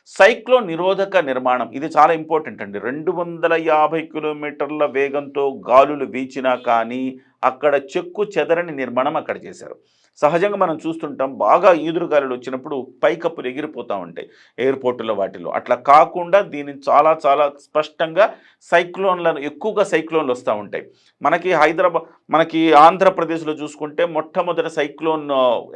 Cyclone నిరోధక నిర్మాణం ఇది చాలా ఇంపార్టెంట్ అండి. 250 కిలోమీటర్ల వేగంతో గాలులు వీచినా కానీ, అక్కడ చెక్కు చెదరని నిర్మాణం అక్కడ చేశారు. సహజంగా మనం చూస్తుంటాం బాగా ఈదురుగాలులు వచ్చినప్పుడు పైకప్పులు ఎగిరిపోతా ఉంటాయి ఎయిర్‌పోర్ట్‌లో వాటిల్లో. అట్లా కాకుండా దీన్ని చాలా చాలా స్పష్టంగా సైక్లోన్‌లను ఎక్కువగా సైక్లోన్‌లు వస్తా ఉంటాయి. మనకి ఆంధ్రప్రదేశ్‌లో చూసుకుంటే మొట్టమొదట సైక్లోన్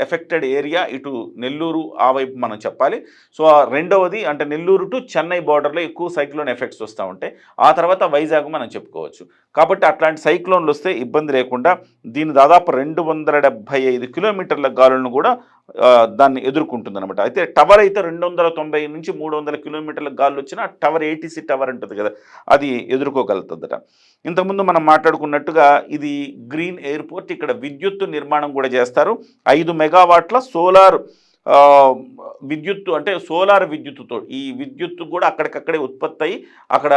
ఎఫెక్టెడ్ ఏరియా ఇటు నెల్లూరు ఆ వైపు మనం చెప్పాలి. సో, రెండవది అంటే నెల్లూరు టు చెన్నై బోర్డర్‌లో ఎక్కువ సైక్లోన్ ఎఫెక్ట్స్ వస్తా ఉంటాయి. ఆ తర్వాత వైజాగ్ మనం చెప్పుకోవచ్చు. కాబట్టి అట్లాంటి సైక్లోన్‌లు వస్తే ఇబ్బంది లేకుండా దీన్ని దాదాపు 275 కిలోమీటర్ల గాలులను కూడా దాన్ని ఎదుర్కొంటుందనమాట. అయితే టవర్ అయితే 290-300 కిలోమీటర్ల గాలులొచ్చినా టవర్ ఏటీసీ టవర్ ఉంటది కదా! అది ఎదుర్కోగలుగుతదట. ఇంతకుముందు మనం మాట్లాడుకున్నట్టుగా ఇది గ్రీన్ ఎయిర్‌పోర్ట్. ఇక్కడ విద్యుత్తు నిర్మాణం కూడా చేస్తారు. 5 మెగావాట్ల సోలార్ ఆహ్, విద్యుత్తు అంటే సోలార్ విద్యుత్తుతో ఈ విద్యుత్తు కూడా అక్కడికక్కడే ఉత్పత్తయి అక్కడ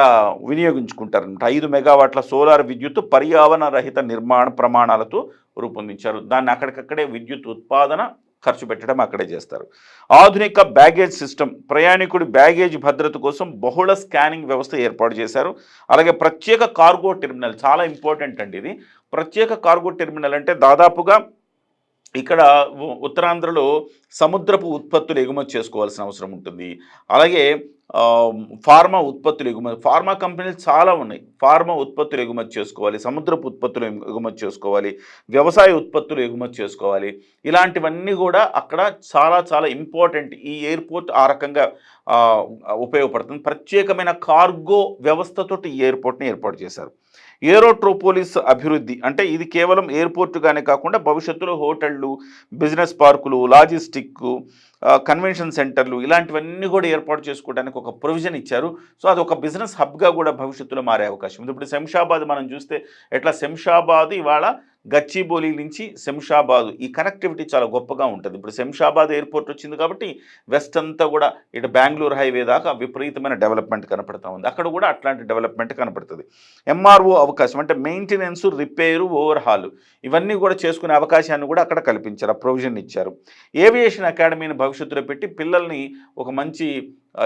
వినియోగించుకుంటారనమాట. 5 మెగావాట్ల సోలార్ విద్యుత్తు పర్యావరణ రహిత నిర్మాణ ప్రమాణాలతో రూపొందించారు. దాన్ని అక్కడికక్కడే విద్యుత్ ఉత్పాదన ఖర్చు పెట్టడం అక్కడే చేస్తారు. ఆధునిక బ్యాగేజ్ సిస్టమ్ ప్రయాణికుడి బ్యాగేజ్ భద్రత కోసం బహుళ స్కానింగ్ వ్యవస్థ ఏర్పాటు చేశారు. అలాగే ప్రత్యేక కార్గో టెర్మినల్ చాలా ఇంపార్టెంట్ అండి ఇది. ప్రత్యేక కార్గో టెర్మినల్ అంటే దాదాపుగా ఇక్కడ ఉత్తరాంధ్రలో సముద్రపు ఉత్పత్తులు ఎగుమతి చేసుకోవాల్సిన అవసరం ఉంటుంది. అలాగే ఫార్మా ఉత్పత్తులు ఫార్మా కంపెనీలు చాలా ఉన్నాయి. ఫార్మా ఉత్పత్తులు ఎగుమతి చేసుకోవాలి, సముద్రపు ఉత్పత్తులు ఎగుమతి చేసుకోవాలి, వ్యవసాయ ఉత్పత్తులు ఎగుమతి చేసుకోవాలి. ఇలాంటివన్నీ కూడా అక్కడ చాలా చాలా ఇంపార్టెంట్. ఈ ఎయిర్‌పోర్ట్ ఆ రకంగా ఉపయోగపడుతుంది. ప్రత్యేకమైన కార్గో వ్యవస్థతోటి ఈ ఎయిర్‌పోర్ట్‌ని ఏర్పాటు చేశారు. ఏరోట్రోపోలిస్ అభివృద్ధి అంటే ఇది కేవలం ఎయిర్‌పోర్ట్‌గానే కాకుండా భవిష్యత్తులో హోటళ్ళు, బిజినెస్ పార్కులు, లాజిస్టిక్కు, కన్వెన్షన్ సెంటర్లు ఇలాంటివన్నీ కూడా ఏర్పాటు చేసుకోవడానికి ఒక ప్రొవిజన్ ఇచ్చారు. సో, అదొక బిజినెస్ హబ్‌గా కూడా భవిష్యత్తులో మారే అవకాశం ఉంది. ఇప్పుడు శంషాబాద్ మనం చూస్తే ఎట్లా శంషాబాద్ ఇవాళ గచ్చిబౌలి నుంచి శంషాబాద్ ఈ కనెక్టివిటీ చాలా గొప్పగా ఉంటుంది. ఇప్పుడు శంషాబాద్ ఎయిర్‌పోర్ట్ వచ్చింది కాబట్టి వెస్ట్ అంతా కూడా ఇటు బెంగుళూరు హైవే దాకా విపరీతమైన డెవలప్‌మెంట్ కనపడతా ఉంది. అక్కడ కూడా అట్లాంటి డెవలప్‌మెంట్ కనపడుతది. ఎంఆర్ఓ అవకాశం అంటే మెయింటెనెన్స్, రిపేరు, ఓవర్‌హాల్ ఇవన్నీ కూడా చేసుకునే అవకాశాన్ని కూడా అక్కడ కల్పించారు. ఆ ప్రొవిజన్ ఇచ్చారు. ఏవియేషన్ అకాడమీని భవిష్యత్తులో పెట్టి పిల్లల్ని ఒక మంచి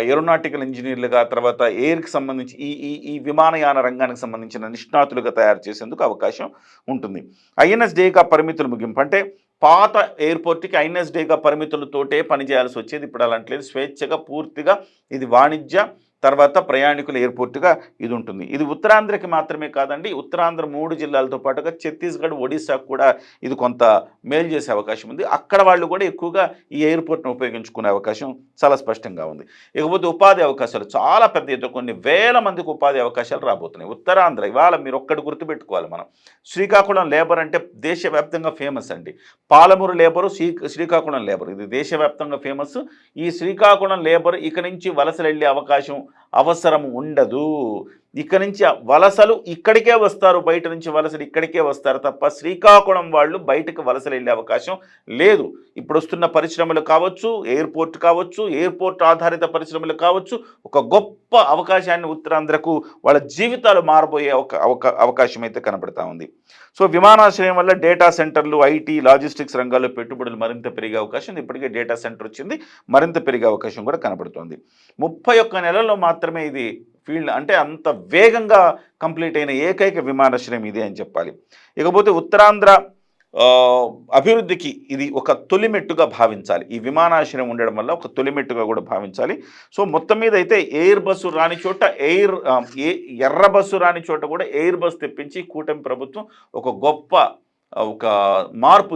ఏరోనాటికల్ ఇంజినీర్లుగా తర్వాత ఎయిర్‌కి సంబంధించి ఈ ఈ ఈ విమానయాన రంగానికి సంబంధించిన నిష్ణాతులుగా తయారు చేసేందుకు అవకాశం ఉంటుంది. ఐఎన్ఎస్‌డేగా పరిమితులు ముగింపు అంటే పాత ఎయిర్‌పోర్ట్‌కి ఐఎన్ఎస్‌డేగా పరిమితులతోటే పనిచేయాల్సి వచ్చేది. ఇప్పుడు అలాంటి స్వేచ్ఛగా పూర్తిగా ఇది వాణిజ్య తర్వాత ప్రయాణికుల ఎయిర్‌పోర్ట్‌గా ఇది ఉంటుంది. ఇది ఉత్తరాంధ్రకి మాత్రమే కాదండి. ఉత్తరాంధ్ర 3 జిల్లాలతో పాటుగా ఛత్తీస్‌గఢ్, ఒడిశాకు కూడా ఇది కొంత మేలు చేసే అవకాశం ఉంది. అక్కడ వాళ్ళు కూడా ఎక్కువగా ఈ ఎయిర్‌పోర్ట్‌ని ఉపయోగించుకునే అవకాశం చాలా స్పష్టంగా ఉంది. ఇకపోతే ఉపాధి అవకాశాలు చాలా పెద్ద ఎత్తున కొన్ని వేల మందికి ఉపాధి అవకాశాలు రాబోతున్నాయి. ఉత్తరాంధ్ర ఇవాళ మీరు ఒక్కటి గుర్తుపెట్టుకోవాలి మనం. శ్రీకాకుళం లేబర్ అంటే దేశవ్యాప్తంగా ఫేమస్ అండి. పాలమూరు లేబరు, శ్రీకాకుళం లేబర్ ఇది దేశవ్యాప్తంగా ఫేమస్. ఈ శ్రీకాకుళం లేబర్ ఇక నుంచి వలసలు వెళ్ళే అవసరం ఉండదు. ఇక నుంచి వలసలు ఇక్కడికే వస్తారు. బయట నుంచి వలసలు ఇక్కడికే వస్తారు తప్ప శ్రీకాకుళం వాళ్ళు బయటకు వలసలు వెళ్ళే అవకాశం లేదు. ఇప్పుడు వస్తున్న పరిశ్రమలు కావచ్చు, ఎయిర్‌పోర్ట్ కావచ్చు, ఎయిర్‌పోర్ట్ ఆధారిత పరిశ్రమలు కావచ్చు, ఒక గొప్ప అవకాశాన్ని ఉత్తరాంధ్రకు వాళ్ళ జీవితాలు మారబోయే అవకాశం అయితే కనబడతా ఉంది. సో, విమానాశ్రయం వల్ల డేటా సెంటర్లు, ఐటీ, లాజిస్టిక్స్ రంగాల్లో పెట్టుబడులు మరింత పెరిగే అవకాశం ఉంది. ఇప్పటికే డేటా సెంటర్ వచ్చింది. మరింత పెరిగే అవకాశం కూడా కనబడుతోంది. 31 నెలల్లో మాత్రమే ఇది ఫీల్డ్ అంటే అంత వేగంగా కంప్లీట్ అయిన ఏకైక విమానాశ్రయం ఇదే అని చెప్పాలి. ఇకపోతే ఉత్తరాంధ్ర అభివృద్ధికి ఇది ఒక తొలిమెట్టుగా భావించాలి. ఈ విమానాశ్రయం ఉండడం వల్ల ఒక తొలిమెట్టుగా కూడా భావించాలి. సో, మొత్తం మీద అయితే ఎయిర్ బస్సు రాని చోట ఎర్ర బస్సు రాని చోట కూడా ఎయిర్ బస్ తెప్పించి కూటమి ప్రభుత్వం ఒక గొప్ప ఒక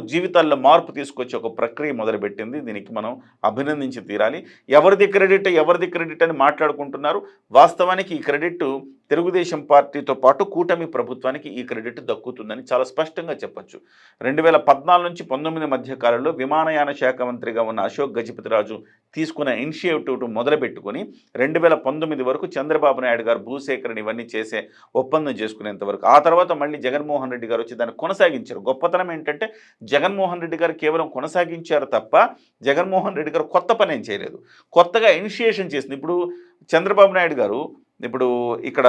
జీవితాల్లో మార్పు తీసుకొచ్చే ఒక ప్రక్రియ మొదలుపెట్టింది. దీనికి మనం అభినందించి తీరాలి. ఎవరిది క్రెడిట్ అని మాట్లాడుకుంటున్నారు. వాస్తవానికి ఈ క్రెడిట్ తెలుగుదేశం పార్టీతో పాటు కూటమి ప్రభుత్వానికి ఈ క్రెడిట్ దక్కుతుందని చాలా స్పష్టంగా చెప్పొచ్చు. 2014 నుంచి 19 మధ్య కాలంలో విమానయాన శాఖ మంత్రిగా ఉన్న అశోక్ గజపతిరాజు తీసుకున్న ఇనిషియేటివ్ మొదలుపెట్టుకొని 2019 వరకు చంద్రబాబు నాయుడు గారు భూసేకరణ ఇవన్నీ చేసే ఒప్పందం చేసుకునేంత వరకు. ఆ తర్వాత మళ్ళీ జగన్మోహన్ రెడ్డి గారు వచ్చి దాన్ని కొనసాగించారు. గొప్పతనం ఏంటంటే జగన్మోహన్ రెడ్డి గారు కేవలం కొనసాగించారు తప్ప జగన్మోహన్ రెడ్డి గారు కొత్త పని ఏం చేయలేదు. కొత్తగా ఇనిషియేషన్ చేసింది. ఇప్పుడు చంద్రబాబు నాయుడు గారు ఇప్పుడు ఇక్కడ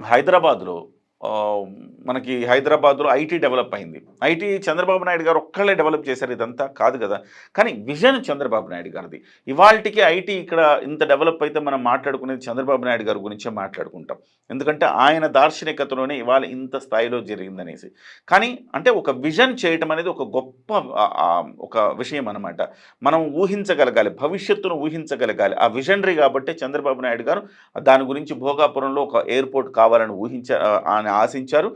హైదరాబాద్‌లో ఆహ్, మనకి హైదరాబాద్‌లో ఐటీ డెవలప్ అయింది. ఐటీ చంద్రబాబు నాయుడు గారు ఒక్కళ్ళే డెవలప్ చేశారు ఇదంతా కాదు కదా! కానీ విజన్ చంద్రబాబు నాయుడు గారిది. ఇవాల్టికి ఐటీ ఇక్కడ ఇంత డెవలప్ అయితే మనం మాట్లాడుకునేది చంద్రబాబు నాయుడు గారి గురించే మాట్లాడుకుంటాం. ఎందుకంటే ఆయన దార్శనికతలోనే ఇవాళ ఇంత స్థాయిలో జరిగిందనేసి. కానీ అంటే ఒక విజన్ చేయటం అనేది ఒక గొప్ప ఒక విషయం అనమాట. మనం ఊహించగలగాలి. భవిష్యత్తును ఊహించగలగాలి. ఆ విజనరీ గాబట్టే చంద్రబాబు నాయుడు గారు దాని గురించి భోగాపురంలో ఒక ఎయిర్‌పోర్ట్ కావాలని ఆయన ఆశించారు.